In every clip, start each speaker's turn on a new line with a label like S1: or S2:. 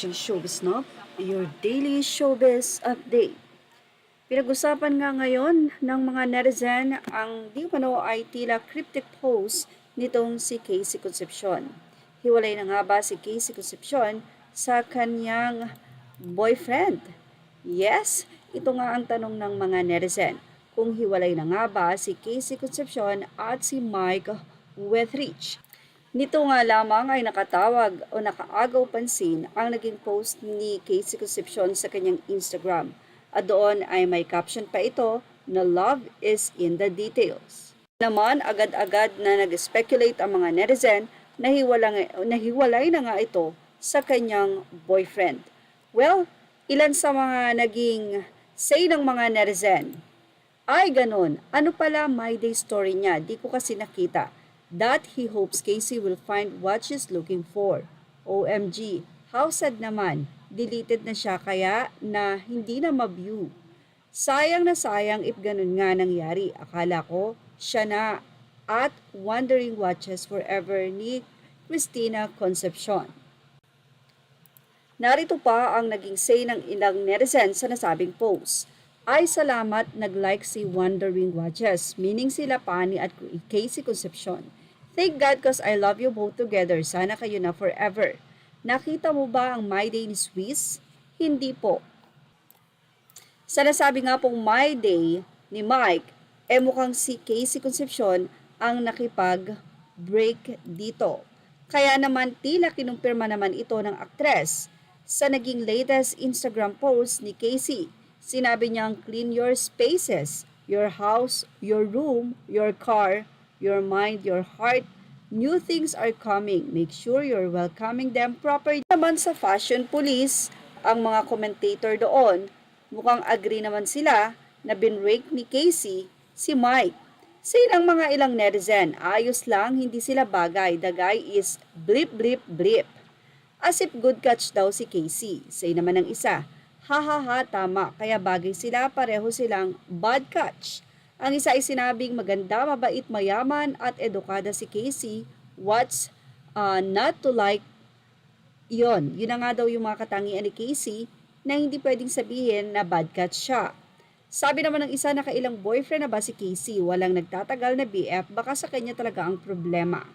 S1: watching Showbiz Snob, your daily showbiz update. Pinag-usapan nga ngayon ng mga netizen ang di umano ay tila cryptic post nitong si Casey Concepcion. Hiwalay na nga ba si Casey Concepcion sa kanyang boyfriend? Yes, ito nga ang tanong ng mga netizen. Kung hiwalay na nga ba si Casey Concepcion at si Mike Wethrich? Nito nga lamang ay nakatawag o nakaagaw pansin ang naging post ni Casey Concepcion sa kanyang Instagram. At doon ay may caption pa ito na love is in the details. Naman agad-agad na nag-speculate ang mga netizen na hiwalay na nga ito sa kanyang boyfriend. Well, ilan sa mga naging say ng mga netizen, ay ganun, ano pala my day story niya, di ko kasi nakita. That he hopes Casey will find what she's looking for. OMG, how sad naman. Deleted na siya kaya na hindi na ma-view. Sayang na sayang if ganun nga nangyari. Akala ko siya na at wondering watches forever ni Christina Concepcion. Narito pa ang naging say ng ilang netizens sa nasabing post. Ay salamat nag-like si Wondering Watches, meaning sila Pani at Casey Concepcion. Thank God cause I love you both together. Sana kayo na forever. Nakita mo ba ang My Day ni Swiss? Hindi po. Sa nasabi nga pong My Day ni Mike, mukhang si Casey Concepcion ang nakipag-break dito. Kaya naman tila kinumpirma naman ito ng aktres. Sa naging latest Instagram post ni Casey, sinabi niyang clean your spaces, your house, your room, your car, your mind, your heart. New things are coming. Make sure you're welcoming them properly. Naman sa Fashion Police, ang mga commentator doon, mukhang agree naman sila na binrake ni Casey si Mike. Say ng mga ilang netizen, ayos lang, hindi sila bagay. The guy is blip blip blip. As if good catch daw si Casey. Say naman ng isa, ha ha ha, tama, kaya bagay sila, pareho silang bad catch. Ang isa ay sinabing maganda, mabait, mayaman at edukada si Casey. What's not to like? Yun na nga daw yung mga katangian ni Casey na hindi pwedeng sabihin na bad catch siya. Sabi naman ng isa, nakailang boyfriend na ba si Casey? Walang nagtatagal na BF, baka sa kanya talaga ang problema.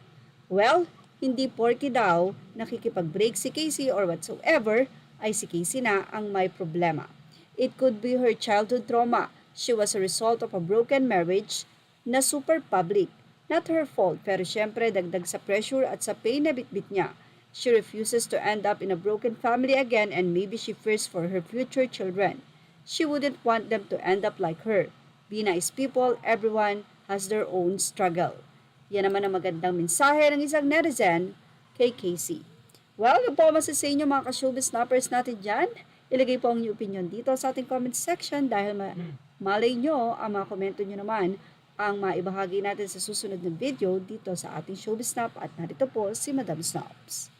S1: Well, hindi porky daw nakikipag-break si Casey or whatsoever ay si Casey na ang may problema. It could be her childhood trauma. She was a result of a broken marriage na super public. Not her fault, pero syempre dagdag sa pressure at sa pain na bitbit niya. She refuses to end up in a broken family again and maybe she fears for her future children. She wouldn't want them to end up like her. Be nice people, everyone has their own struggle. Yan naman ang magandang mensahe ng isang netizen kay Casey. Well, ano po masasay nyo mga ka-showbiz snappers natin dyan? Ilagay po ang inyong opinion dito sa ating comment section dahil malay nyo, ang mga komento nyo naman ang maibahagi natin sa susunod na video dito sa ating Showbiz Snap at narito po si Madam Snaps.